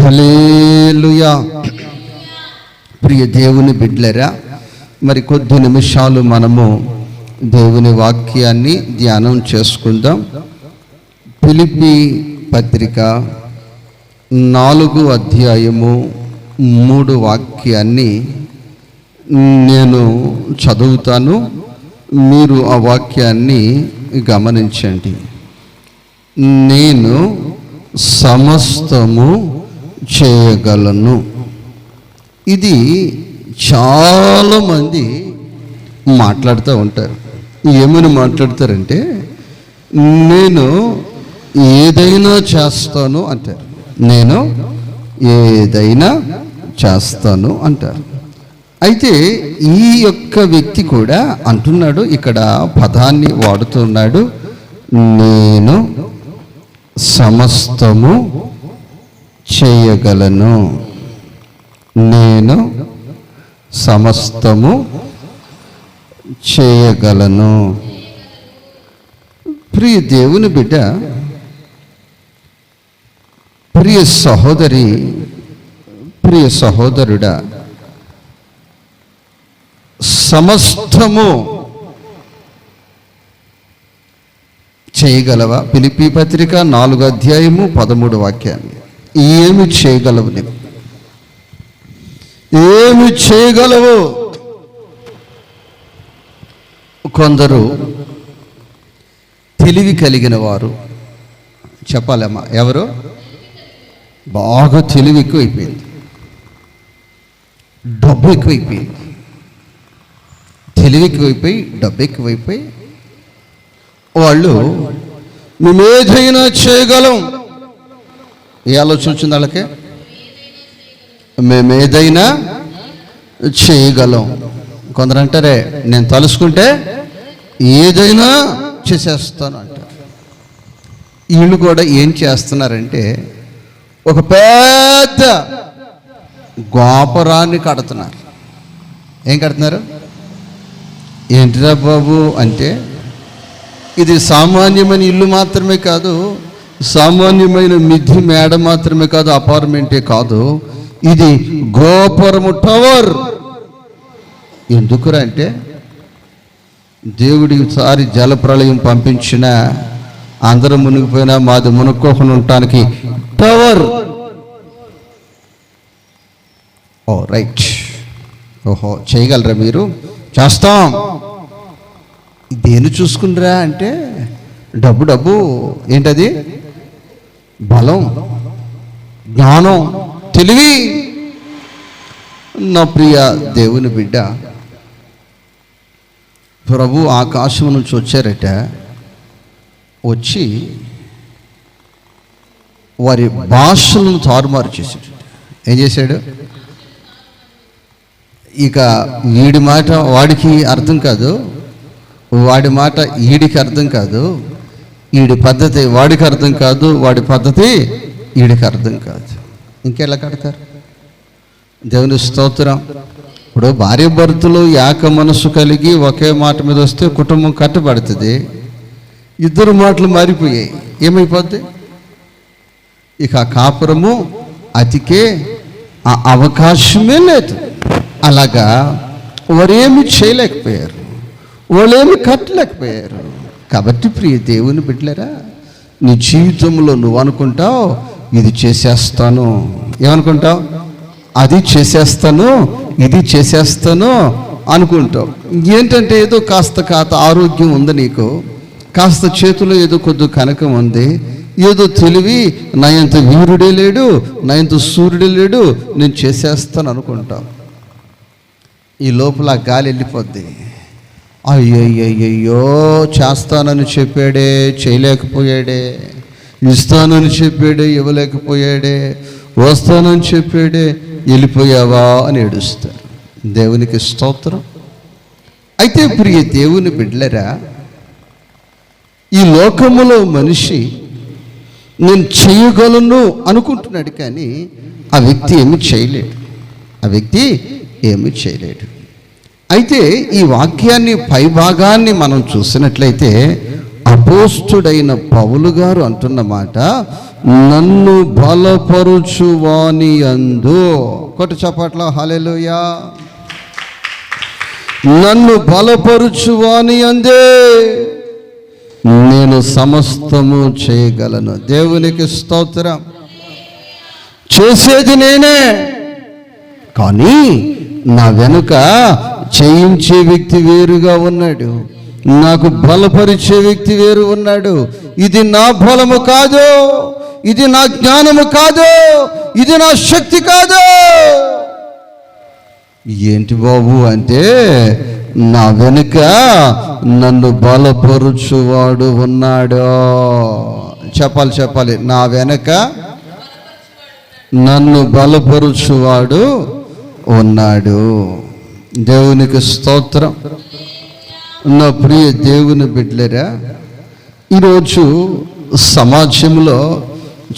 హల్లెలూయా. ప్రియ దేవుని బిడ్డలారా, మరి కొద్ది నిమిషాలు మనము దేవుని వాక్యాన్ని ధ్యానం చేసుకుందాం. ఫిలిప్పీ పత్రిక 4వ అధ్యాయము 3వ వాక్యాన్ని నేను చదువుతాను, మీరు ఆ వాక్యాన్ని గమనించండి. నేను సమస్తము చేయగలను. ఇది చాలామంది మాట్లాడుతూ ఉంటారు. ఏమని మాట్లాడతారంటే, నేను ఏదైనా చేస్తాను అంటారు. నేను ఏదైనా చేస్తాను అంటారు. అయితే ఈ యొక్క వ్యక్తి కూడా అంటున్నాడు, ఇక్కడ పదాన్ని వాడుతున్నాడు, నేను సమస్తము చేయగలను. నేను సమస్తము చేయగలను. ప్రియ దేవుని బిడ్డ, ప్రియ సహోదరి, ప్రియ సహోదరుడా, సమస్తము చేయగలవా? ఫిలిప్పీ పత్రిక 4వ అధ్యాయము 13వ వాక్యాన్ని. ఏమి చేయగలవు? నీవు ఏమి చేయగలవు? కొందరు తెలివి కలిగిన వారు, చెప్పాలమ్మా, ఎవరు? బాగా తెలివి ఎక్కువైపోయింది, డబ్బు ఎక్కువైపోయింది. తెలివి ఎక్కువైపోయి, డబ్బు ఎక్కువైపోయి వాళ్ళు మేమేదైనా చేయగలం. ఏ ఆలోచన వచ్చింది వాళ్ళకి? మేమేదైనా చేయగలం. కొందరు అంటారే, నేను తలుసుకుంటే ఏదైనా చేసేస్తాను అంటారు. వీళ్ళు కూడా ఏం చేస్తున్నారంటే, ఒక పెద్ద గోపురాన్ని కడుతున్నారు. ఏం కడుతున్నారు? ఏంటిరా బాబు అంటే, ఇది సామాన్యమైన ఇల్లు మాత్రమే కాదు, సామాన్యమైన మిద్ది మేడ మాత్రమే కాదు, అపార్ట్మెంటే కాదు, ఇది గోపురము, టవర్. ఎందుకురా అంటే, దేవుడి సారి జలప్రళయం పంపించిన అందరూ మునిగిపోయినా మాది మునుక్కోకుండా ఉండటానికి టవర్. ఓ రైట్, ఓహో చేయగలరా మీరు? చేస్తాం. దేన్ని చూసుకుంటారా అంటే, డబ్బు డబ్బు ఏంటది? బలం, జ్ఞానం, తెలివి. నా ప్రియ దేవుని బిడ్డ, ప్రభు ఆకాశం నుంచి వచ్చారట. వచ్చి వారి భాషలను తారుమారు చేశాడు. ఏం చేశాడు? ఇక వీడి మాట వాడికి అర్థం కాదు, వాడి మాట ఈడికి అర్థం కాదు, ఈడి పద్ధతి వాడికి అర్థం కాదు, వాడి పద్ధతి ఈడికి అర్థం కాదు. ఇంకెలా కడతారు? దేవుని స్తోత్రం. ఇప్పుడు భార్య భర్తలు ఏక మనసు కలిగి ఒకే మాట మీద వస్తే కుటుంబం కట్టబడుతుంది. ఇద్దరు మాటలు మారిపోయాయి, ఏమైపోద్ది? ఇక కాపురము అతికే ఆ అవకాశమే లేదు. అలాగా వారేమి చేయలేకపోయారు, వాళ్ళేమి కట్టలేకపోయారు. కాబట్టి ప్రియ దేవుని బిడ్డలారా, నీ జీవితంలో నువ్వు అనుకుంటావు, ఇది చేసేస్తాను. ఏమనుకుంటావు? అది చేసేస్తాను, ఇది చేసేస్తాను అనుకుంటావు. ఏంటంటే ఏదో కాస్త ఆరోగ్యం ఉంది నీకు, కాస్త చేతిలో ఏదో కొద్ది కనకం ఉంది, ఏదో తెలివి, నా ఎంత వీరుడే లేడు, నా ఎంత సూర్యుడే లేడు, నేను చేసేస్తాను అనుకుంటావు. ఈ లోపల గాలి వెళ్ళిపోద్ది. అయ్యయ్యో, చేస్తానని చెప్పాడే, చేయలేకపోయాడే, ఇస్తానని చెప్పాడే, ఇవ్వలేకపోయాడే, వస్తానని చెప్పాడే, వెళ్ళిపోయావా అని ఏడుస్తారు. దేవునికి స్తోత్రం. అయితే ప్రియ దేవుని బిడ్డలారా, ఈ లోకములో మనిషి నేను చేయగలను అనుకుంటున్నాడు, కానీ ఆ వ్యక్తి ఏమి చేయలేడు. ఆ వ్యక్తి ఏమి చేయలేడు. అయితే ఈ వాక్యాన్ని పైభాగాన్ని మనం చూసినట్లయితే, అపోస్తుడైన పౌలు గారు అంటున్న మాట, నన్ను బలపరుచువాని యందు, కొట్టు చప్పట్ల హల్లెలూయా, నన్ను బలపరుచువాని యందే నేను సమస్తము చేయగలను. దేవునికి స్తోత్రం. చేసేది నేనే, కానీ నా వెనుక చేయించే వ్యక్తి వేరుగా ఉన్నాడు, నాకు బలపరిచే వ్యక్తి వేరు ఉన్నాడు. ఇది నా బలము కాదు, ఇది నా జ్ఞానము కాదు, ఇది నా శక్తి కాదు. ఏంటి బాబు అంటే, నా వెనుక నన్ను బలపరుచువాడు ఉన్నాడు. చెప్పాలి, నా వెనుక నన్ను బలపరుచువాడు ఉన్నాడు. దేవునికి స్తోత్రం. నా ప్రియ దేవుని బిడ్డలారా, ఈరోజు సమాజంలో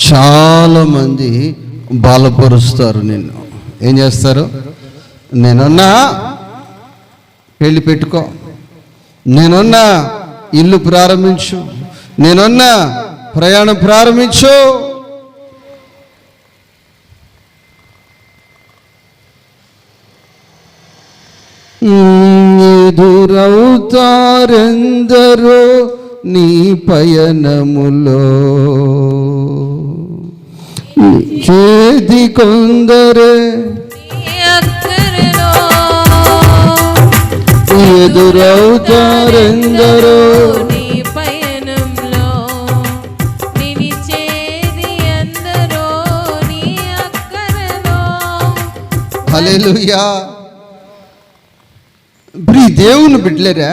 చాలామంది బలపరుస్తారు. నిన్ను ఏం చేస్తారు? నేనున్నా పెళ్ళి పెట్టుకో, నేనున్నా ఇల్లు ప్రారంభించు, నేనున్నా ప్రయాణం ప్రారంభించు. ఎదురవుతారెందరో నీ పయనములో, చేతి కొందరే ఎదురవుతారెందరో నీ పయనంలో, నిలిచేది ఎందరో నీ అక్కరలో. హల్లెలూయా. దేవుని బిడ్డలారా,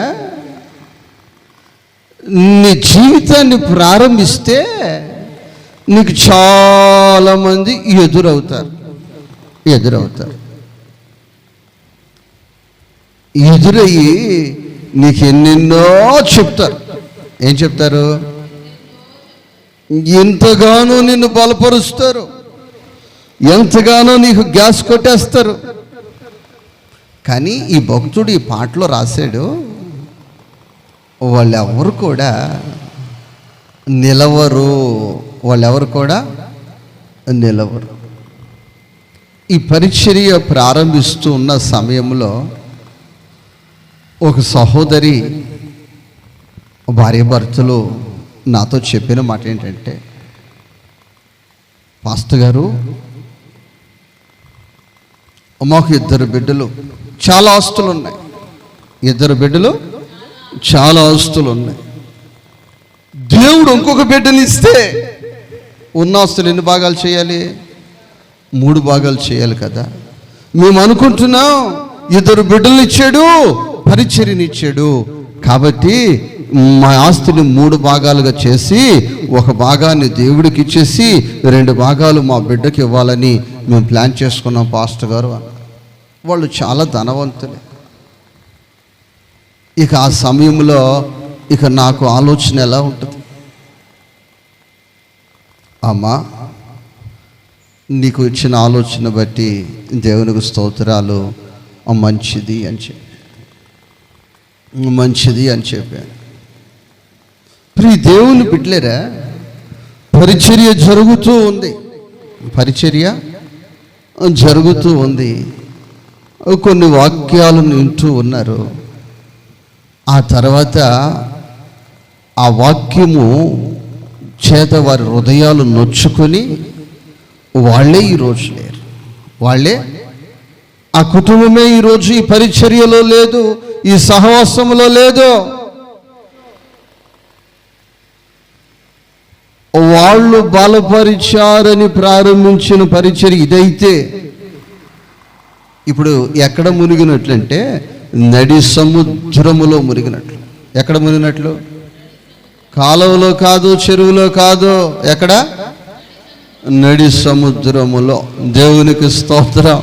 నీ జీవితాన్ని ప్రారంభిస్తే నీకు చాలామంది ఎదురవుతారు. ఎదురయ్యి నీకు ఎన్నెన్నో చెప్తారు. ఏం చెప్తారు? ఎంతగానో నిన్ను బలపరుస్తారు, ఎంతగానో నీకు గ్యాస్ కొట్టేస్తారు. కానీ ఈ భక్తుడు ఈ పాటలో రాశాడు, వాళ్ళెవరు కూడా నిలవరు, నిలవరు. ఈ పరిచర్య ప్రారంభిస్తూ ఉన్న సమయంలో ఒక సహోదరి భార్యాభర్తలు నాతో చెప్పిన మాట ఏంటంటే, పాస్టర్ గారు, మాకు 2 బిడ్డలు, చాలా ఆస్తులు ఉన్నాయి. 2 బిడ్డలు, చాలా ఆస్తులు ఉన్నాయి. దేవుడు ఇంకొక బిడ్డని ఇస్తే ఉన్న ఆస్తులు ఎన్ని భాగాలు చేయాలి? 3 భాగాలు చేయాలి కదా. మేము అనుకుంటున్నాం 2 బిడ్డలు ఇచ్చాడు, పరిచర్యనిచ్చాడు, కాబట్టి మా ఆస్తిని 3 భాగాలుగా చేసి 1 భాగాన్ని దేవుడికి ఇచ్చేసి 2 భాగాలు మా బిడ్డకి ఇవ్వాలని మేము ప్లాన్ చేసుకున్నాం పాస్టర్ గారు. వాళ్ళు చాలా ధనవంతులే. ఇక ఆ సమయంలో ఇక నాకు ఆలోచన ఎలా ఉంటుంది? అమ్మా, నీకు ఇచ్చిన ఆలోచన బట్టి దేవునికి స్తోత్రాలు, మంచిది అని చెప్పాను. ప్రియ దేవుని బిడ్డలారా, పరిచర్య జరుగుతూ ఉంది. కొన్ని వాక్యాలను వింటూ ఉన్నారు. ఆ తర్వాత ఆ వాక్యము చేత వారి హృదయాలు నొచ్చుకొని వాళ్ళే ఈరోజు లేరు. ఆ కుటుంబమే ఈరోజు ఈ పరిచర్యలో లేదు, ఈ సహవాసంలో లేదు. వాళ్ళు బలపరిచారని ప్రారంభించిన పరిచర్య ఇదైతే ఇప్పుడు ఎక్కడ మునిగినట్లంటే నడి సముద్రములో మునిగినట్లు. ఎక్కడ మునిగినట్లు? కాలువలో కాదు, చెరువులో కాదు, ఎక్కడ? నడి సముద్రములో. దేవునికి స్తోత్రం.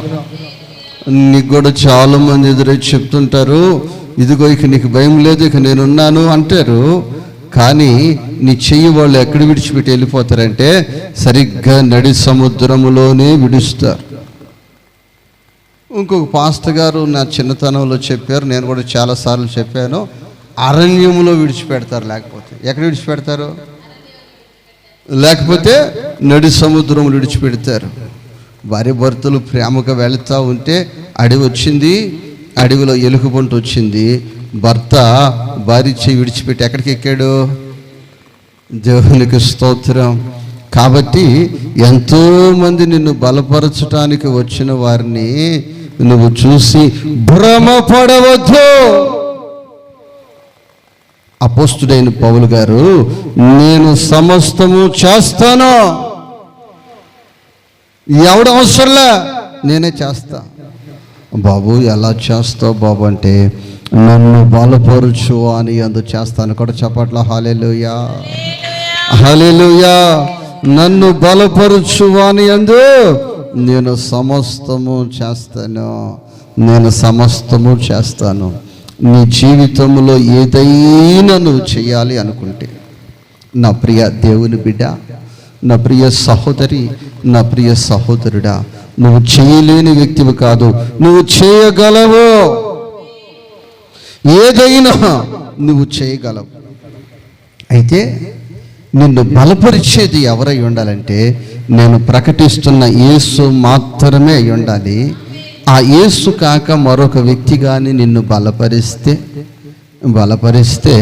నీకు కూడా చాలా మంది ఎదురొచ్చి చెప్తుంటారు, ఇదిగో ఇక నీకు భయం లేదు, ఇక నేనున్నాను అంటారు. కానీ నీ చెయ్యి వాళ్ళు ఎక్కడ విడిచిపెట్టి వెళ్ళిపోతారంటే సరిగ్గా నడి సముద్రములోనే విడుస్తారు. ఇంకొక పాస్టర్ గారు నా చిన్నతనంలో చెప్పారు, నేను కూడా చాలాసార్లు చెప్పాను, అరణ్యంలో విడిచిపెడతారు. లేకపోతే ఎక్కడ విడిచిపెడతారు? లేకపోతే నడి సముద్రం విడిచిపెడతారు. భార్య భర్తలు ప్రేమగా వెళుతూ ఉంటే అడవి వచ్చింది, అడవిలో ఎలుగుబంటి వచ్చింది. భర్త భార్య చేయి విడిచిపెట్టి ఎక్కడికి ఎక్కాడు? దేవునికి స్తోత్రం. కాబట్టి ఎంతోమంది నిన్ను బలపరచటానికి వచ్చిన వారిని నువ్వు చూసి భ్రమపడవద్దు. అపోస్తుడైన పౌలు గారు, నేను సమస్తము చేస్తాను, ఎవడ అవసరంలే, నేనే చేస్తా. బాబు ఎలా చేస్తావు బాబు అంటే, నన్ను బలపరుచు అని అందు చేస్తాను కూడా చెప్పట్లా. హల్లెలూయా, హల్లెలూయా. నన్ను బలపరుచు అని అందు నేను సమస్తము చేస్తాను, నేను సమస్తము చేస్తాను. నీ జీవితంలో ఏదైనా నువ్వు చేయాలి అనుకుంటే, నా ప్రియ దేవుని బిడ్డ, నా ప్రియ సహోదరి, నా ప్రియ సహోదరుడా, నువ్వు చేయలేని వ్యక్తివి కాదు, నువ్వు చేయగలవు. ఏదైనా నువ్వు చేయగలవు. అయితే నిన్ను బలపరిచేది ఎవరై ఉండాలంటే, నేను ప్రకటిస్తున్న యేసు మాత్రమే అయి ఉండాలి. ఆ యేసు కాక మరొక వ్యక్తి కానీ నిన్ను బలపరిస్తే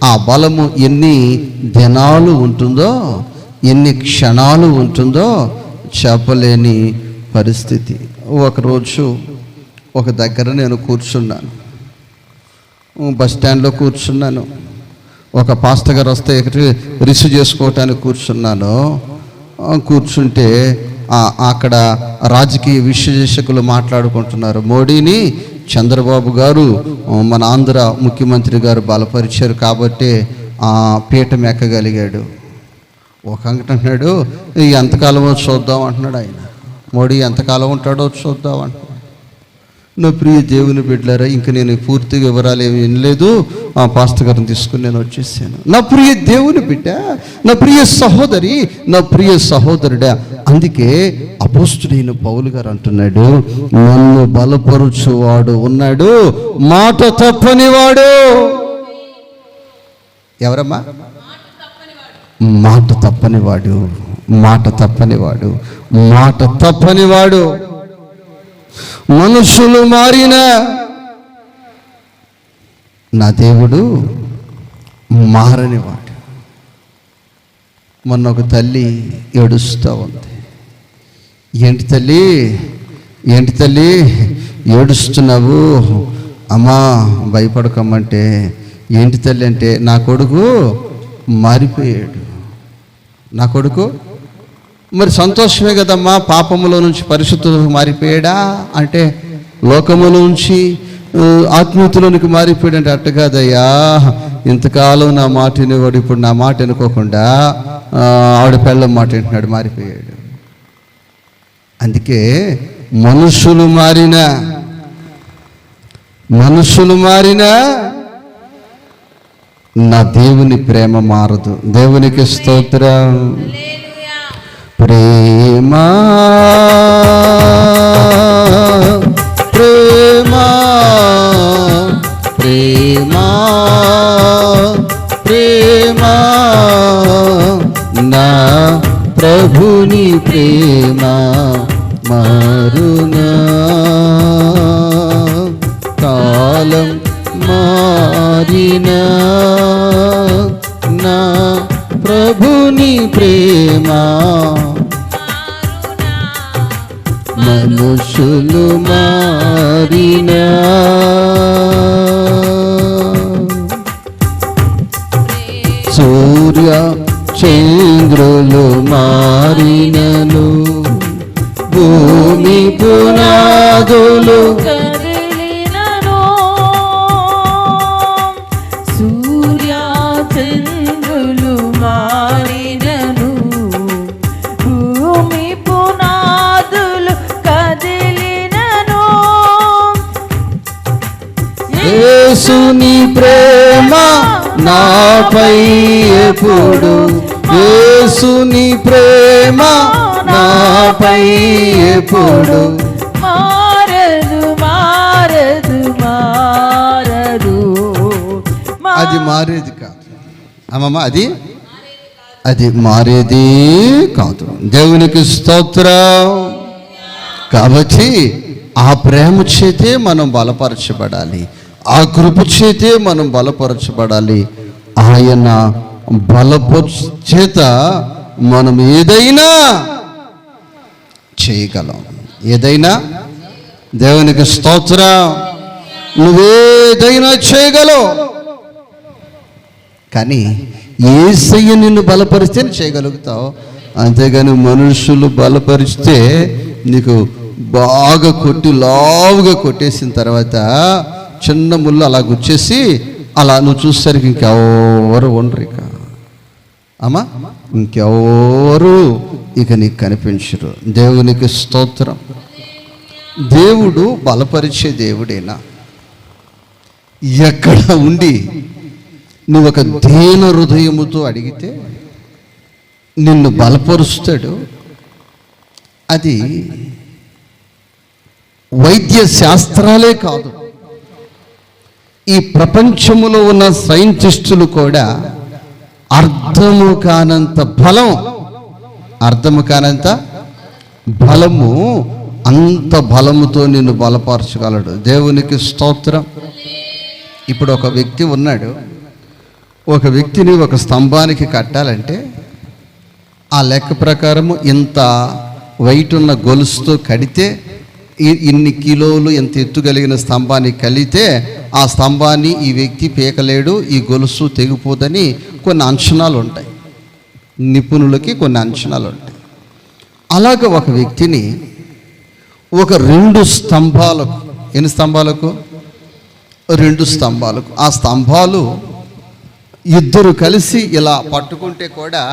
ఆ బలము ఎన్ని దినాలు ఉంటుందో, ఎన్ని క్షణాలు ఉంటుందో చెప్పలేని పరిస్థితి. ఒకరోజు ఒక దగ్గర నేను కూర్చున్నాను, బస్ స్టాండ్లో కూర్చున్నాను. ఒక పాస్టర్ గారు వస్తే రిసీవ్ చేసుకోవటానికి కూర్చున్నాను. కూర్చుంటే అక్కడ రాజకీయ విశ్లేషకులు మాట్లాడుకుంటున్నారు. మోడీని చంద్రబాబు గారు, మన ఆంధ్ర ముఖ్యమంత్రి గారు బలపరిచారు కాబట్టి పీఠం ఎక్కగలిగాడు. ఒక అంటున్నాడు, ఎంతకాలమో చూద్దాం అంటున్నాడు ఆయన. మోడీ ఎంతకాలం ఉంటాడో చూద్దాం అంటున్నాడు. నా ప్రియ దేవుని బిడ్డలారా, ఇంక నేను పూర్తిగా వివరాలు ఏమి వినలేదు. ఆ పాస్టర్ గారిని తీసుకుని నేను వచ్చేసాను. నా ప్రియ దేవుని బిడ్డ, నా ప్రియ సహోదరి, నా ప్రియ సహోదరుడా, అందుకే అపోస్తుడైన పౌలు గారు అంటున్నాడు, నన్ను బలపరుచువాడు ఉన్నాడు, మాట తప్పనివాడు. ఎవరమ్మా? మాట తప్పనివాడు, మాట తప్పనివాడు, మాట తప్పనివాడు. మనుషులు మారిన నా దేవుడు మారనివాడు. మొన్న ఒక తల్లి ఏడుస్తూ ఉంది. ఏంటి తల్లి ఏడుస్తున్నావు? అమ్మా భయపడకమ్మంటే, ఏంటి తల్లి అంటే, నా కొడుకు మారిపోయాడు. నా కొడుకు మరి సంతోషమే కదమ్మా, పాపములో నుంచి పరిశుద్ధులకు మారిపోయాడా అంటే, లోకములో నుంచి ఆత్మీయతలోనికి మారిపోయాడు అంటే, అట్ట కాదయ్యా, ఇంతకాలం నా మాట వినేవాడు ఇప్పుడు నా మాట వినుకోకుండా ఆవిడ పెళ్ళం మాట వింటున్నాడు, మారిపోయాడు. అందుకే మనుషులు మారినా నా దేవుని ప్రేమ మారదు. దేవునికి స్తోత్రం. ప్రేమా ప్రేమా ప్రేమా ప్రేమా నా ప్రభుని ప్రేమ మారునా, కాలం మారినా నా ప్రభుని ప్రేమ, మనుషులు మారినా సూర్య చంద్రులు మారినను, భూమి పునాదులు కదిలినను, సూర్య చంద్రులు మారినను, భూమి పునాదులు కదిలినను, యేసుని ప్రేమ నాపై ఎప్పుడు, యేసుని ప్రేమ నాపై ఎప్పుడు మారదు మారదు మారదు. అది మారేది కాదు అమ్మమ్మ, అది అది మారేదే కాదు. దేవునికి స్తోత్రం. కాబట్టి ఆ ప్రేమ చేతే మనం బలపరచబడాలి, ఆ కృప చేతే మనం బలపరచబడాలి. ఆయన చేత మనం ఏదైనా చేయగలం, ఏదైనా. దేవునికి స్తోత్రం. నువ్వేదైనా చేయగలవు, కానీ యేసయ్య నిన్ను బలపరిస్తే చేయగలుగుతావు. అంతేగాని మనుషులు బలపరిస్తే నీకు బాగా కొట్టి లావుగా కొట్టేసిన తర్వాత చిన్న ముళ్ళు అలా గుచ్చేసి అలా నువ్వు చూసేసరికి ఇంకెవరు ఉండరు, ఇక అమ్మా ఇంకెవరు ఇక నీకు కనిపించరు. దేవునికి స్తోత్రం. దేవుడు బలపరిచే దేవుడేనా? ఎక్కడ ఉండి నువ్వు ఒక దీన హృదయముతో అడిగితే నిన్ను బలపరుస్తాడు. అది వైద్య శాస్త్రాలే కాదు, ఈ ప్రపంచములో ఉన్న సైంటిస్టులు కూడా అర్థము కానంత బలము అంత బలముతో నిన్ను బలపరచగలడు. దేవునికి స్తోత్రం. ఇప్పుడు ఒక వ్యక్తి ఉన్నాడు, ఒక వ్యక్తిని ఒక స్తంభానికి కట్టాలంటే ఆ లెక్క ప్రకారము ఇంత వెయిట్ ఉన్న గొలుసుతో కడితే ఇన్ని కిలోలు ఎంత ఎత్తుగలిగిన స్తంభాన్ని కలిగితే ఆ స్తంభాన్ని ఈ వ్యక్తి పీకలేడు, ఈ గొలుసు తెగిపోదని కొన్ని అంచనాలు ఉంటాయి, నిపుణులకి కొన్ని అంచనాలు ఉంటాయి. అలాగ ఒక వ్యక్తిని ఒక 2 స్తంభాలకు, ఎన్ని స్తంభాలకు? 2 స్తంభాలకు, ఆ స్తంభాలు ఇద్దరు కలిసి ఇలా పట్టుకుంటే కూడా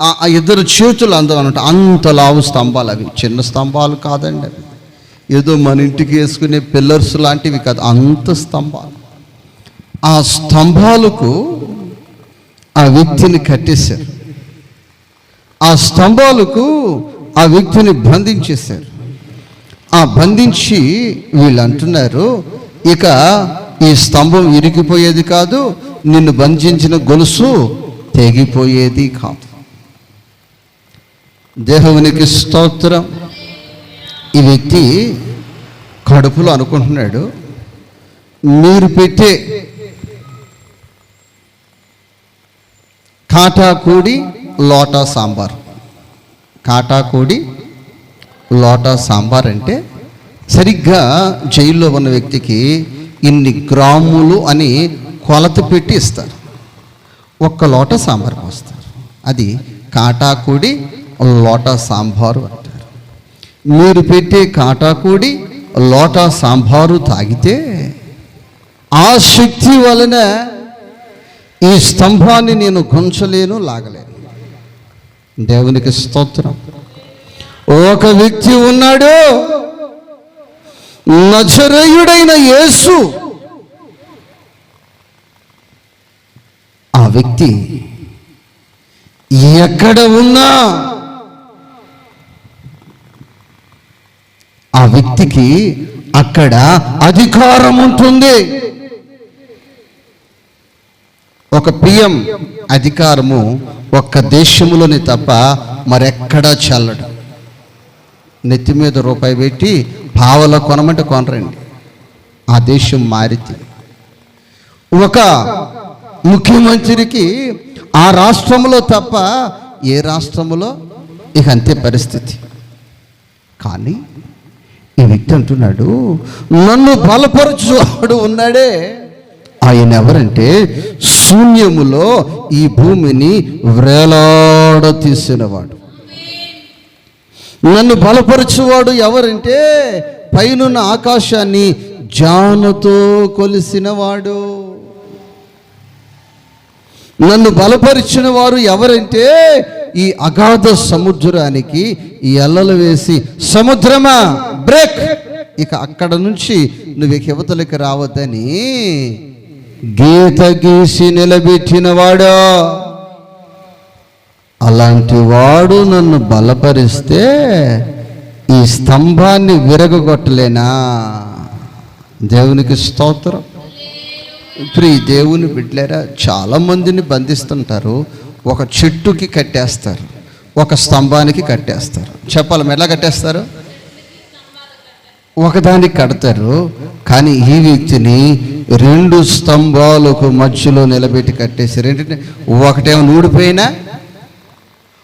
ఆ ఇద్దరు చేతులు అందమన్నమాట. అంత లావు స్తంభాలు, అవి చిన్న స్తంభాలు కాదండి, అవి ఏదో మన ఇంటికి వేసుకునే పిల్లర్స్ లాంటివి కాదు, అంత స్తంభాలు. ఆ స్తంభాలకు ఆ వ్యక్తిని కట్టేశారు, ఆ స్తంభాలకు ఆ వ్యక్తిని బంధించేశారు. ఆ బంధించి వీళ్ళు అంటున్నారు, ఇక ఈ స్తంభం ఇరిగిపోయేది కాదు, నిన్ను బంధించిన గొలుసు తెగిపోయేది కాదు. దేవునికి స్తోత్రం. ఈ వ్యక్తి కడుపులో అనుకుంటున్నాడు, మీరు పెట్టే కాటాకూడి లోటా సాంబార్, కాటాకూడి లోటా సాంబార్ అంటే సరిగ్గా జైల్లో ఉన్న వ్యక్తికి ఇన్ని గ్రాములు అని కొలత పెట్టి ఇస్తారు, 1 లోటా సాంబార్ పోస్తారు. అది కాటాకూడి లోటా సాంబారు అంటారు. మీరు పెట్టే కాటాకూడి లోటా సాంబారు తాగితే ఆ శక్తి వలన ఈ స్తంభాన్ని నేను గుంచలేను, లాగలేను. దేవునికి స్తోత్రం. ఒక వ్యక్తి ఉన్నాడు, నజరేయుడైన యేసు. ఆ వ్యక్తి ఎక్కడ ఉన్నా ఆ వ్యక్తికి అక్కడ అధికారం ఉంటుంది. ఒక పిఎం అధికారము ఒక్క దేశంలోని తప్ప మరెక్కడా చల్లడు. నెత్తి మీద రూపాయి పెట్టి పావలా కొనమంటే కొనరండి, ఆ దేశం మారితే. ఒక ముఖ్యమంత్రికి ఆ రాష్ట్రంలో తప్ప ఏ రాష్ట్రంలో ఇక అంతే పరిస్థితి. కానీ ఈ వ్యక్తి అంటున్నాడు, నన్ను బలపరచువాడు ఉన్నాడే, ఆయన ఎవరంటే శూన్యములో ఈ భూమిని వ్రేలాడ తీసినవాడు. నన్ను బలపరచువాడు ఎవరంటే పైనున్న ఆకాశాన్ని జానతో కొలిసినవాడు. నన్ను బలపరిచిన వారు ఎవరంటే ఈ అగాధ సముద్రానికి ఎల్లలు వేసి, సముద్రమా బ్రేక్, ఇక అక్కడ నుంచి నువ్వు యువతలకి రావద్దని గీత గీసి నిలబెట్టినవాడు. అలాంటి వాడు నన్ను బలపరిస్తే ఈ స్తంభాన్ని విరగొట్టలేనా? దేవునికి స్తోత్రం. ఇప్పుడు ఈ దేవుని బిడ్డలారా, చాలామందిని బంధిస్తుంటారు, ఒక చెట్టుకి కట్టేస్తారు, ఒక స్తంభానికి కట్టేస్తారు. చెప్పాలి, ఎలా కట్టేస్తారు? ఒకదానికి కడతారు. కానీ ఈ వ్యక్తిని 2 స్తంభాలకు మధ్యలో నిలబెట్టి కట్టేశారు. ఏంటంటే ఒకటేమో ఊడిపోయినా,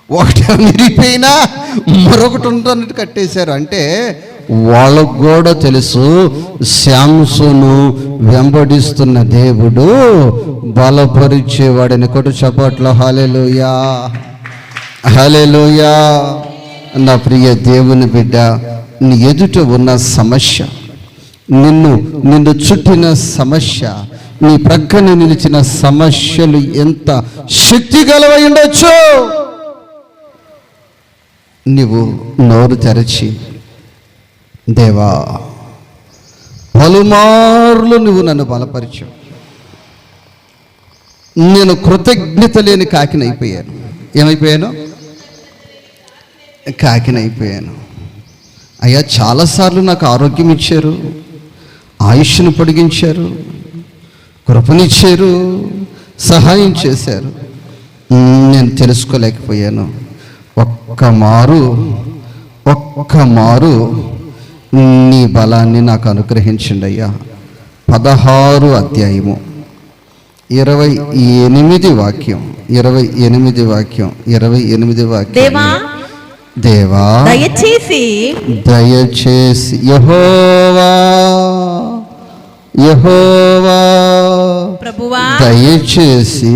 ఒకటేమో విరిగిపోయినా, మరొకటి ఉంటున్నట్టు కట్టేశారు. అంటే వాళ్ళకు కూడా తెలుసు, శాంసోను వెంబడిస్తున్న దేవుడు బలపరిచేవాడని. కొట్టు చప్పట్లో హల్లెలూయా, హల్లెలూయా. నా ప్రియ దేవుని బిడ్డ, నీ ఎదుట ఉన్న సమస్య, నిన్ను చుట్టిన సమస్య, నీ ప్రక్కన నిలిచిన సమస్యలు ఎంత శక్తి గలవై ఉండొచ్చు. నీవు నోరు తెరచి, దేవా పలుమార్లు నువ్వు నన్ను బలపరిచావు, నేను కృతజ్ఞత లేని కాకినైపోయాను. ఏమైపోయాను? కాకినైపోయాను. అయ్యా, చాలాసార్లు నాకు ఆరోగ్యం ఇచ్చారు, ఆయుష్ను పొడిగించారు, కృపనిచ్చారు, సహాయం చేశారు. నేను తెలుసుకోలేకపోయాను. ఒక్క మారు నీ బలాన్ని నాకు అనుగ్రహించండి అయ్యా. 16 అధ్యాయము 28 వాక్యం, 28 వాక్యం. దేవా దయచేసి యెహోవా ప్రభువా దయచేసి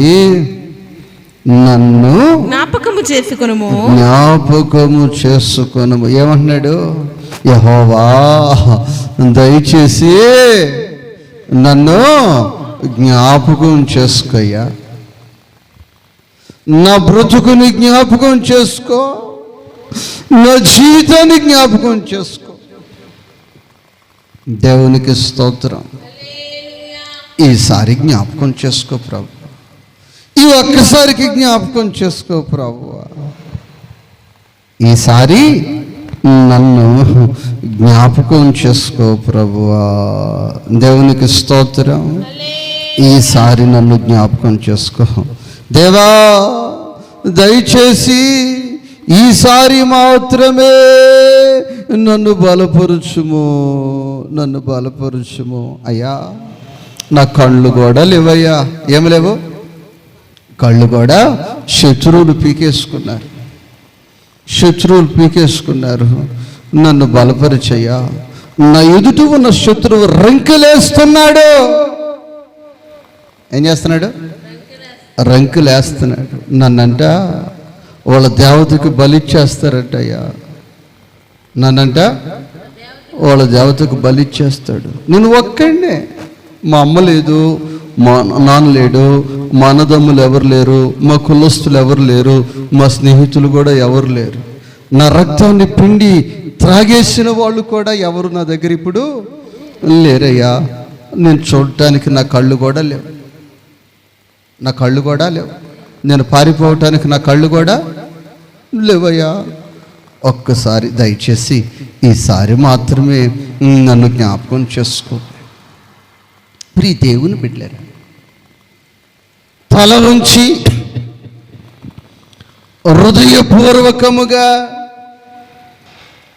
నన్ను జ్ఞాపకము చేసుకొనుము. ఏమంటున్నాడు? యెహోవా దయచేసి నన్ను జ్ఞాపకం చేసుకోయ్యా, నా బ్రతుకుని జ్ఞాపకం చేసుకో, నా జీవితాన్ని జ్ఞాపకం చేసుకో. దేవునికి స్తోత్రం. ఈసారి జ్ఞాపకం చేసుకో ప్రభు, ఈ ఒక్కసారికి జ్ఞాపకం చేసుకో ప్రభు. ఈసారి నన్ను జ్ఞాపకం చేసుకో ప్రభువా. దేవునికి స్తోత్రం. ఈసారి నన్ను జ్ఞాపకం చేసుకో దేవా. దయచేసి ఈసారి మాత్రమే నన్ను బలపరుచుము అయ్యా. నా కళ్ళు కూడా లేవయ్యా. ఏమి లేవు? కళ్ళు కూడా శత్రువులు పీకేసుకున్నారు. నన్ను బలపరిచయ్యా. నా ఎదుట ఉన్న శత్రువు రంకులేస్తున్నాడు. ఏం చేస్తున్నాడు? రంకులేస్తున్నాడు. నన్నంట వాళ్ళ దేవతకు బలిచ్చేస్తారట అయ్యా. నన్నంట వాళ్ళ దేవతకు బలిచ్చేస్తాడు. నేను ఒక్కడే, మా అమ్మ లేదు, మా నాన్న లేడు, మా అన్నదమ్ములు ఎవరు లేరు, మా కులస్తులు ఎవరు లేరు, మా స్నేహితులు కూడా ఎవరు లేరు. నా రక్తాన్ని పిండి త్రాగేసిన వాళ్ళు కూడా ఎవరు నా దగ్గర ఇప్పుడు లేరయ్యా. నేను చూడటానికి నా కళ్ళు కూడా లేవు. నేను పారిపోవటానికి నా కళ్ళు కూడా లేవయ్యా. ఒక్కసారి దయచేసి ఈసారి మాత్రమే నన్ను జ్ఞాపకం చేసుకో. ప్రియ దేవుని బిడ్డలారా, తల ఉంచి హృదయపూర్వకముగా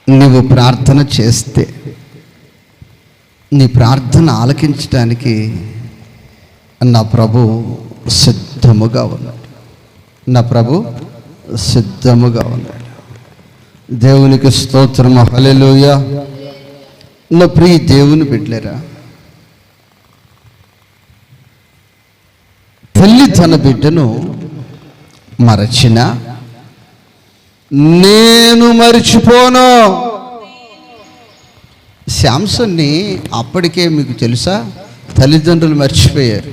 నీవు ప్రార్థన చేస్తే నీ ప్రార్థన ఆలకించడానికి నా ప్రభు సిద్ధముగా ఉన్నాడు. దేవునికి స్తోత్రం. హల్లెలూయా. నా ప్రియ దేవుని బిడ్డలారా, తల్లి తన బిడ్డను మరచిన నేను మరిచిపోను. శాంసన్ని అప్పటికే మీకు తెలుసా, తల్లిదండ్రులు మర్చిపోయారు.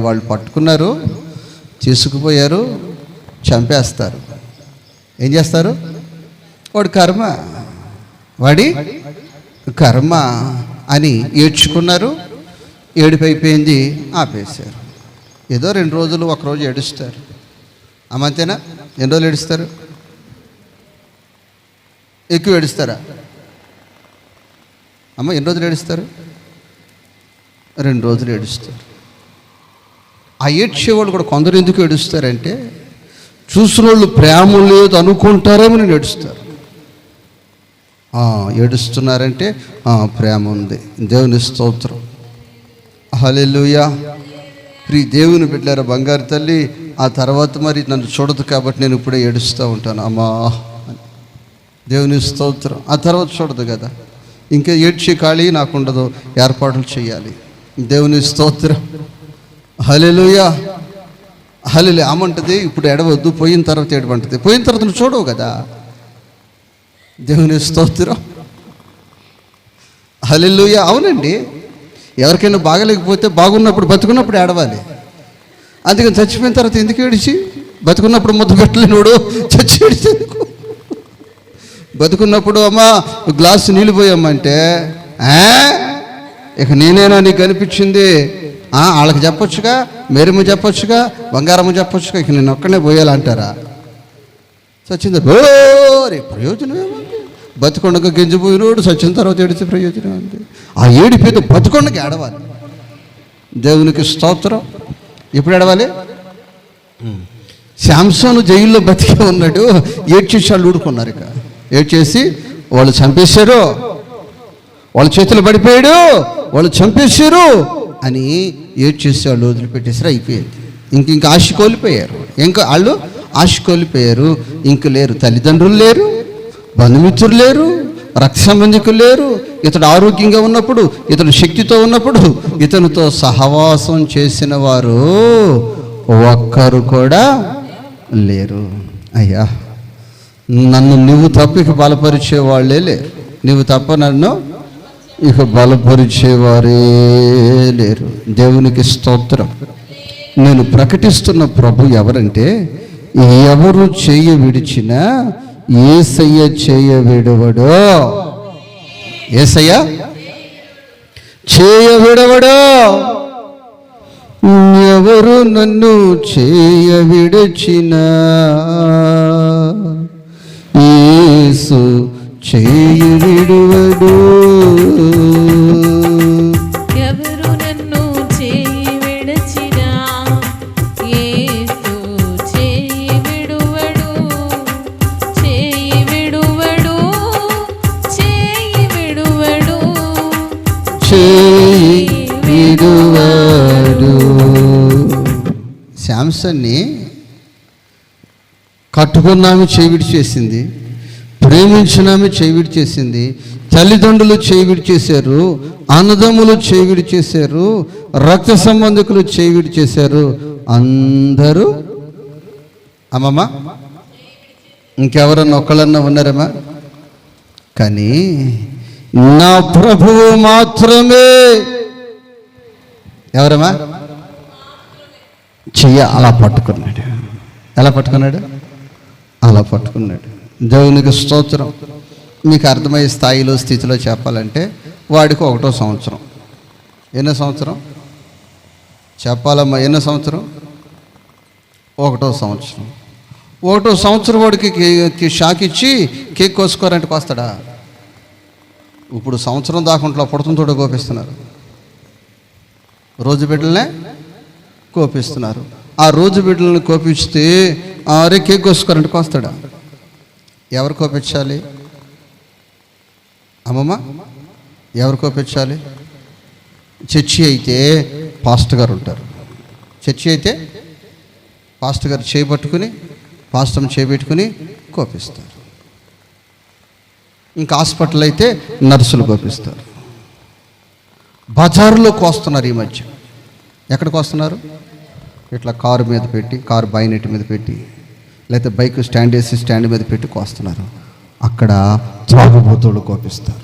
వాళ్ళు పట్టుకున్నారు, తీసుకుపోయారు, చంపేస్తారు. ఏం చేస్తారు? వాడి కర్మ అని ఏడ్చుకున్నారు. ఏడుపైపోయింది, ఆపేశారు. ఏదో 2 రోజులు, 1 రోజు ఏడుస్తారు. అంతేనా? ఎన్ని రోజులు ఏడుస్తారు? ఎక్కువ ఏడుస్తారా అమ్మ? ఎన్ని రోజులు ఏడుస్తారు? 2 రోజులు ఏడుస్తారు. ఆ ఏడ్చేవాళ్ళు కూడా కొందరు ఎందుకు ఏడుస్తారంటే చూసిన వాళ్ళు ప్రేమ లేదు అనుకుంటారేమో నేను ఏడుస్తారు. ఏడుస్తున్నారంటే ప్రేమ ఉంది. దేవుని స్తోత్రం, హల్లెలూయా. దేవుని బిడ్డలారా, బంగారు తల్లి ఆ తర్వాత మరి నన్ను చూడదు కాబట్టి నేను ఇప్పుడే ఏడుస్తూ ఉంటాను, అమ్మా దేవుని స్తోత్రం. ఆ తర్వాత చూడదు కదా, ఇంకా ఏడ్చే ఖాళీ నాకు ఉండదు, ఏర్పాట్లు చేయాలి. దేవుని స్తోత్రం, హల్లెలూయా హల్లెలూయా. అమ్మంటది ఇప్పుడు ఎడవద్దు, పోయిన తర్వాత ఏడవంటది. పోయిన తర్వాత నువ్వు చూడవు కదా. దేవుని స్తోత్రం, హల్లెలూయా. అవునండి, ఎవరికైనా బాగలేకపోతే బాగున్నప్పుడు బతుకున్నప్పుడు ఏడవాలి. అందుకని చచ్చిపోయిన తర్వాత ఎందుకు ఏడిచి? బతుకున్నప్పుడు ముద్ద పెట్టలేనోడు చచ్చి ఏడిచేందుకు? బతుకున్నప్పుడు అమ్మా గ్లాసు నీళ్ళు పోయమ్మంటే ఇక నేనేనా నీకు కనిపించింది? వాళ్ళకి చెప్పొచ్చుగా, మేరమ్మ చెప్పొచ్చుగా, బంగారమ్మ చెప్పొచ్చుగా, ఇక నేను ఒక్కనే పోయాలంటారా? చచ్చింది రే ప్రయోజనం ఏముంది? బతుకొండగా గెంజిపోయినోడు చచ్చిన తర్వాత ఏడితే ప్రయోజనం ఉంది. ఆ ఏడిపోతే బతుకొండకి ఏడవాలి. దేవునికి స్తోత్రం. ఇప్పుడు ఏడవాలి. శాంసోను జైల్లో బతికే ఉన్నాడు, ఏడ్చేసి వాళ్ళు ఊడుకున్నారు. ఇక ఏడ్చేసి వాళ్ళు చంపేశారు, వాళ్ళ చేతులు పడిపోయాడు, వాళ్ళు చంపేశారు అని ఏడ్చేసి వాళ్ళు వదిలిపెట్టేసారు. అయిపోయింది. ఇంక ఆశ కోల్పోయారు. ఇంకా వాళ్ళు ఆశ కోల్పోయారు. ఇంక లేరు, తల్లిదండ్రులు లేరు, బంధుమిత్రులు లేరు, రక్త సంబంధికులు లేరు. ఇతడు ఆరోగ్యంగా ఉన్నప్పుడు, ఇతడు శక్తితో ఉన్నప్పుడు ఇతనితో సహవాసం చేసిన వారు ఒక్కరు కూడా లేరు. అయ్యా, నన్ను నువ్వు తప్ప ఇక బలపరిచే వాళ్ళే లేరు. నువ్వు తప్ప నన్ను ఇక బలపరిచేవారే లేరు. దేవునికి స్తోత్రం. నేను ప్రకటిస్తున్న ప్రభు ఎవరంటే, ఎవరు చేయ విడిచినా యేసయ్య చేయ విడవడు. యేసయ్య చేయ విడవడు. ఎవరు నన్ను చేయ విడిచినా యేసు చేయ విడవడు. ఎవరు నన్ను చేయి విడచినా యేసు చేయి విడువడు. చేయి విడువడు, చేయి విడువడు, చేయి విడువడు. శాంసన్ని కట్టుకున్నామే చేవిడి చేసింది, ప్రేమించినామే చేవిడి చేసింది, తల్లిదండ్రులు చేవిడి చేశారు, అన్నదమ్ములు చేవిడి చేశారు, రక్త సంబంధికులు చేవిడి చేశారు. అందరూ అమ్మమ్మ ఇంకెవరన్నా ఒక్కళ్ళన్నా ఉన్నారమ్మా? కానీ నా ప్రభువు మాత్రమే ఎవరమ్మా చెయ్య అలా పట్టుకున్నాడు. ఎలా పట్టుకున్నాడు? అలా పట్టుకున్నాడు. దేవునికి స్తోత్రం. మీకు అర్థమయ్యే స్థాయిలో స్థితిలో చెప్పాలంటే వాడికి 1వ సంవత్సరం. ఎన్నో సంవత్సరం చెప్పాలమ్మా? ఎన్నో సంవత్సరం? 1వ సంవత్సరం. 1వ సంవత్సరం వాడికి షాక్ ఇచ్చి కేక్ కోసుకోరంటే కోస్తాడా? ఇప్పుడు సంవత్సరం దాకుంట్లో పుడుతుంతో కోపిస్తున్నారు, రోజు బిడ్డలనే కోపిస్తున్నారు. ఆ రోజు బిడ్డలను కోపిస్తే అరే కేక్ కోసుకోరంటే కోస్తాడా? ఎవరు కోపించాలి అమ్మమ్మ? ఎవరు కోపించాలి? చర్చి అయితే పాస్టర్ గారు ఉంటారు. చర్చి అయితే పాస్టర్ గారు చేపట్టుకుని, పాస్టర్ చేపెట్టుకుని కోపిస్తారు. ఇంకా హాస్పిటల్ అయితే నర్సులు కోపిస్తారు. బజారులో కోస్తున్నారు ఈ మధ్య. ఎక్కడికి వస్తున్నారు? ఇట్లా కారు మీద పెట్టి, కారు బైనెట్ మీద పెట్టి, లేకపోతే బైక్ స్టాండ్ వేసి స్టాండ్ మీద పెట్టి కోస్తున్నారు. అక్కడ త్రాగుబోతులు కోపిస్తారు.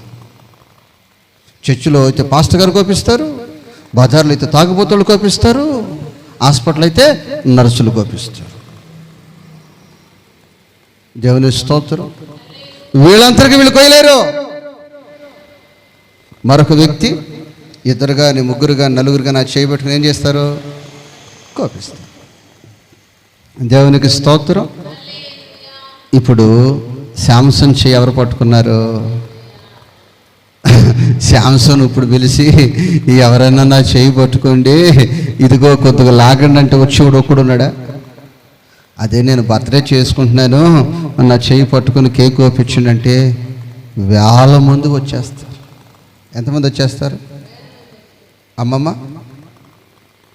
చర్చిలో అయితే పాస్టర్ గారు కోపిస్తారు, బజార్లో అయితే తాగుబోతులు కోపిస్తారు, హాస్పిటల్ అయితే నర్సులు కోపిస్తారు. దేవుని స్తోత్రం. వీళ్ళందరికీ వీళ్ళు కోయలేరు. మరొక వ్యక్తి ఇద్దరు కానీ ముగ్గురు కానీ నలుగురు కానీ ఆ చేయబెట్టుకుని ఏం చేస్తారు? కోపిస్తారు. దేవునికి స్తోత్రం. ఇప్పుడు శాంసన్ చేయి ఎవరు పట్టుకున్నారు? శాంసన్ ఇప్పుడు పిలిచి ఎవరైనా నా చేయి పట్టుకోండి, ఇదిగో కొద్దిగా లాగండి అంటే వచ్చేవాడు ఒక్కడున్నాడా? అదే నేను బర్త్డే చేసుకుంటున్నాను నా చేయి పట్టుకుని కేక్ కోపించిండంటే వేల మంది వచ్చేస్తారు. ఎంతమంది వచ్చేస్తారు? అమ్మమ్మ,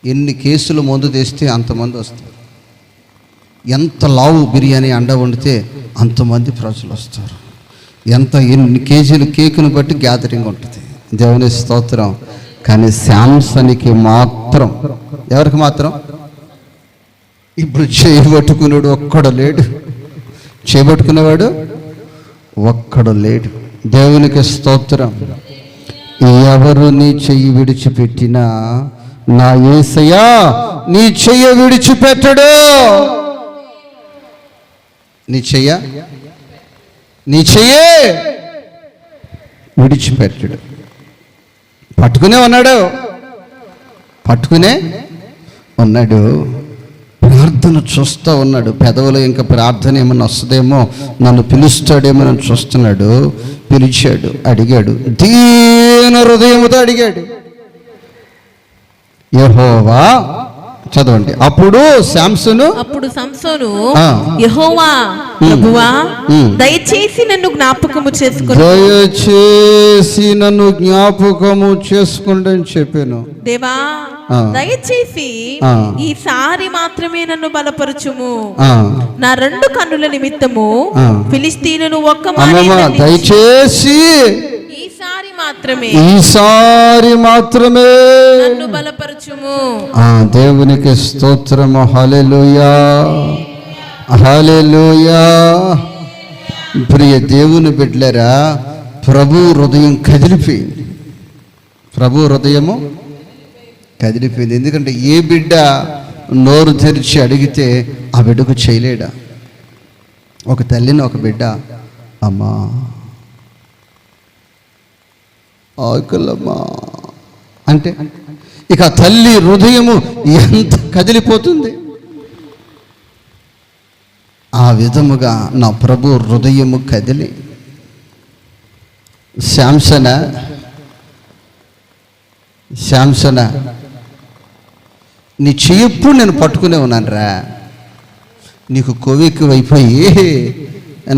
ఎన్ని కేసులు మందు తెస్తే అంతమంది వస్తారు. ఎంత లావు బిర్యానీ అండ వండితే అంతమంది ప్రజలు వస్తారు. ఎన్ని కేజీలు కేకును బట్టి గ్యాదరింగ్ ఉంటుంది. దేవుని స్తోత్రం. కానీ శాంసన్కి మాత్రం, ఎవరికి మాత్రం? ఇప్పుడు చేయబట్టుకునేవాడు ఒక్కడు లేడు. చేయబట్టుకునేవాడు ఒక్కడు లేడు. దేవునికి స్తోత్రం. ఎవరు నీ చెయ్యి విడిచిపెట్టినా నా యేసయ్యా నీ చెయ్య విడిచిపెట్టడు. నీ చెయ్యే విడిచిపెట్టడు. పట్టుకునే ఉన్నాడు. ప్రార్థన చూస్తూ ఉన్నాడు. పెదవులు ఇంకా ప్రార్థన ఏమన్నా వస్తుందేమో, నన్ను పిలుస్తాడేమో అని చూస్తున్నాడు. పిలిచాడు, అడిగాడు, దీన హృదయముతో అడిగాడు, యెహోవా. చదవండి. అప్పుడు సంసోను యెహోవా ప్రభువా దయచేసి నన్ను జ్ఞాపకము చేసుకోండి అని చెప్పాను. దేవా దయచేసి ఈసారి మాత్రమే నన్ను బలపరచుము. నా 2 కన్నుల నిమిత్తము ఫిలిష్తీయులను ఒక్క మాట దయచేసి ఈసారి మాత్రమే నన్ను బలపరచుము. దేవునికి స్తోత్రము. హల్లెలూయా, హల్లెలూయా. ప్రియ దేవుని బిడ్డలారా, ప్రభు హృదయం కదిలిపోయింది. ప్రభు హృదయము కదిలిపోయింది. ఎందుకంటే ఏ బిడ్డ నోరు తెరిచి అడిగితే ఆ బిడ్డకు చేయలేడా? ఒక తల్లిని ఒక బిడ్డ, అమ్మా ఆకలమ్మా అంటే ఇక తల్లి హృదయము ఎంత కదిలిపోతుంది. ఆ విధముగా నా ప్రభు హృదయము కదిలి, శాంసన నీ చెయ్యప్పుడు నేను పట్టుకునే ఉన్నాను రా. నీకు కొవ్వెక్కువైపోయి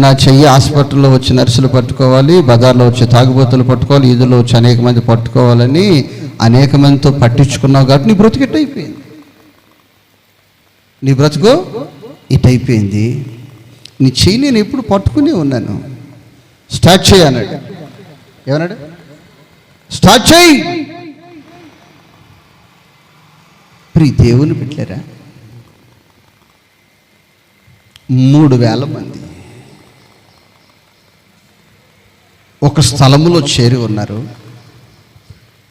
నా చెయ్యి హాస్పిటల్లో వచ్చి నర్సులు పట్టుకోవాలి, బజార్లో వచ్చి తాగుబోతులు పట్టుకోవాలి, ఈదులో వచ్చి అనేక మంది పట్టుకోవాలని అనేక మందితో పట్టించుకున్నావు కాబట్టి నీ బ్రతుకు ఇట్టయిపోయింది. నీ బ్రతుకు ఇటైపోయింది. నీ చెయ్యి నేను ఎప్పుడు పట్టుకునే ఉన్నాను. స్టార్ట్ చేయి అన్నాడు. ఏమన్నాడు? స్టార్ట్ చేయి. ప్రియ దేవుని బిడ్డలారా, 3000 మంది ఒక స్థలములో చేరి ఉన్నారు.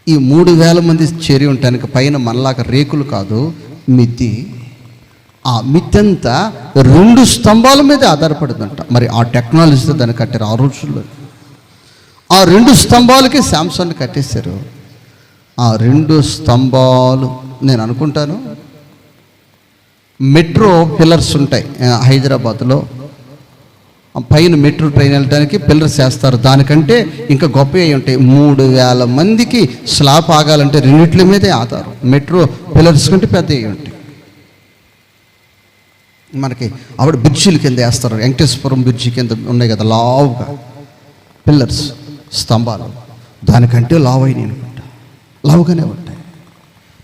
ఈ 3000 మంది చేరి ఉండటానికి పైన మనలాగా రేకులు కాదు, మిద్ది. ఆ మిద్ది అంతా 2 స్తంభాల మీద ఆధారపడిందంట. మరి ఆ టెక్నాలజీతో దాన్ని కట్టారు ఆ రోజుల్లో. ఆ 2 స్తంభాలకి శాంసన్ కట్టేశారు. ఆ 2 స్తంభాలు నేను అనుకుంటాను మెట్రో పిల్లర్స్ ఉంటాయి హైదరాబాద్లో. పైన మెట్రో ట్రైన్ వెళ్ళడానికి పిల్లర్స్ వేస్తారు. దానికంటే ఇంకా గొప్ప అయి ఉంటాయి. 3000 మందికి స్లాబ్ ఆగాలంటే 2 మీదే ఆధారం. మెట్రో పిల్లర్స్ కంటే పెద్ద అయి ఉంటాయి. మనకి ఆవిడ బ్రిడ్జిల కింద వేస్తారు. వెంకటేశ్వరం బ్రిడ్జి కింద ఉన్నాయి కదా లావుగా పిల్లర్స్, స్తంభాలు. దానికంటే లావైనవి అనుకుంటా, లావుగానే ఉంటాయి.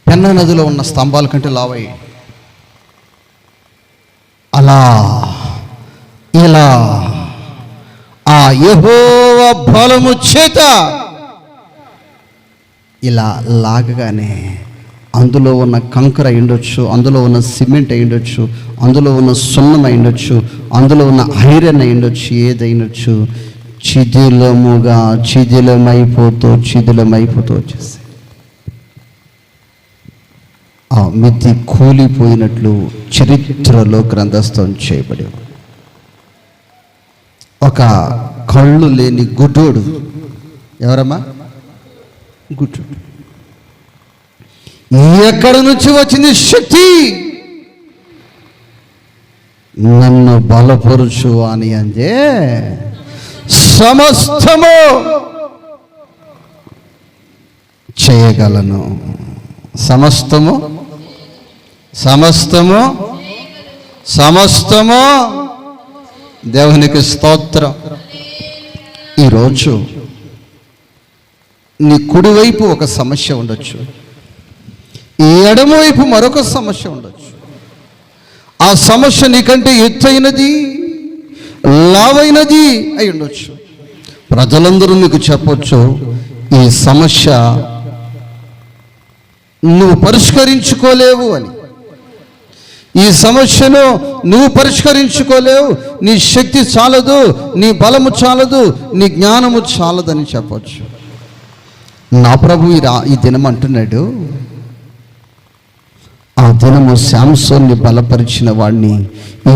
పెన్నా నదిలో ఉన్న స్తంభాల కంటే లావయ్యాయి. అలా ఇలా ఆ యెహోవా బలము చేత ఇలా లాగగానే అందులో ఉన్న కంకర అయ్యుండొచ్చు, అందులో ఉన్న సిమెంట్ అయ్యుండొచ్చు, అందులో ఉన్న సున్నం అయ్యుండొచ్చు, అందులో ఉన్న ఐరన్ అయ్యుండొచ్చు, ఏదైనొచ్చు చిదిలమైపోతూ వచ్చేసి ఆ మిద్ది కూలిపోయినట్లు చరిత్రలో గ్రంథస్థం చేయబడి ఒక కళ్ళు లేని గుడ్డోడు. ఎవరమ్మా? గుడ్డోడు. ఎక్కడి నుంచి వచ్చింది శక్తి? నన్ను బలపరుచు అని అంటే సమస్తము చేయగలను, సమస్తము సమస్తము సమస్తము దేవునికి స్తోత్రం. ఈరోజు నీ కుడివైపు ఒక సమస్య ఉండొచ్చు, ఈ ఎడమవైపు మరొక సమస్య ఉండొచ్చు. ఆ సమస్య నీకంటే ఎత్తైనది, లావైనది అయి ఉండొచ్చు. ప్రజలందరూ నీకు చెప్పొచ్చు, ఈ సమస్య నువ్వు పరిష్కరించుకోలేవు అని. ఈ సమస్యను నువ్వు పరిష్కరించుకోలేవు, నీ శక్తి చాలదు, నీ బలము చాలదు, నీ జ్ఞానము చాలదని చెప్పొచ్చు. నా ప్రభు ఈ దినం అంటున్నాడు, ఆ దినము శాంసోన్ని బలపరిచిన వాడిని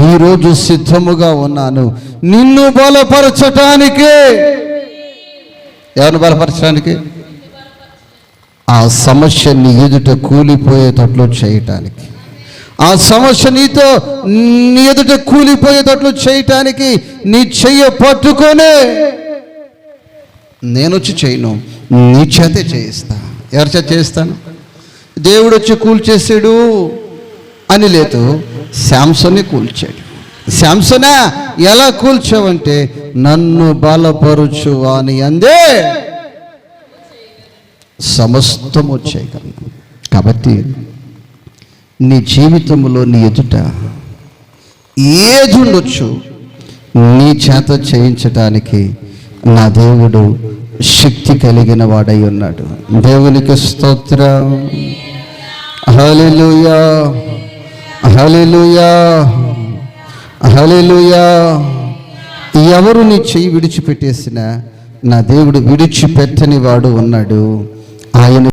ఈరోజు సిద్ధముగా ఉన్నాను నిన్ను బలపరచటానికే. ఎవరిని బలపరచడానికి? ఆ సమస్య నీ ఎదుట కూలిపోయేటట్లు చేయటానికి, ఆ సమస్య నీ ఎదుట కూలిపోయేటట్లు చేయటానికి నీ చెయ్య పట్టుకొనే నేను వచ్చి చేయను, నీ చేతే చేయిస్తా. ఎవరి చేత చేయిస్తాను? దేవుడు వచ్చి కూల్చేసాడు అని లేదు, శాంసన్ని కూల్చాడు. శాంసనా ఎలా కూల్చావంటే నన్ను బలపరుచు అని అందే సమస్తము చేయగలను. కాబట్టి నీ జీవితంలో నీ ఎదుట ఏది ఉండొచ్చు, నీ చేత చేయించటానికి నా దేవుడు శక్తి కలిగిన వాడై ఉన్నాడు. దేవునికి స్తోత్రం. హల్లెలూయా, హల్లెలూయా, హల్లెలూయా. ఎవరు నీ చెయ్యి విడిచిపెట్టేసినా నా దేవుడు విడిచిపెట్టని వాడు ఉన్నాడు. ఆయన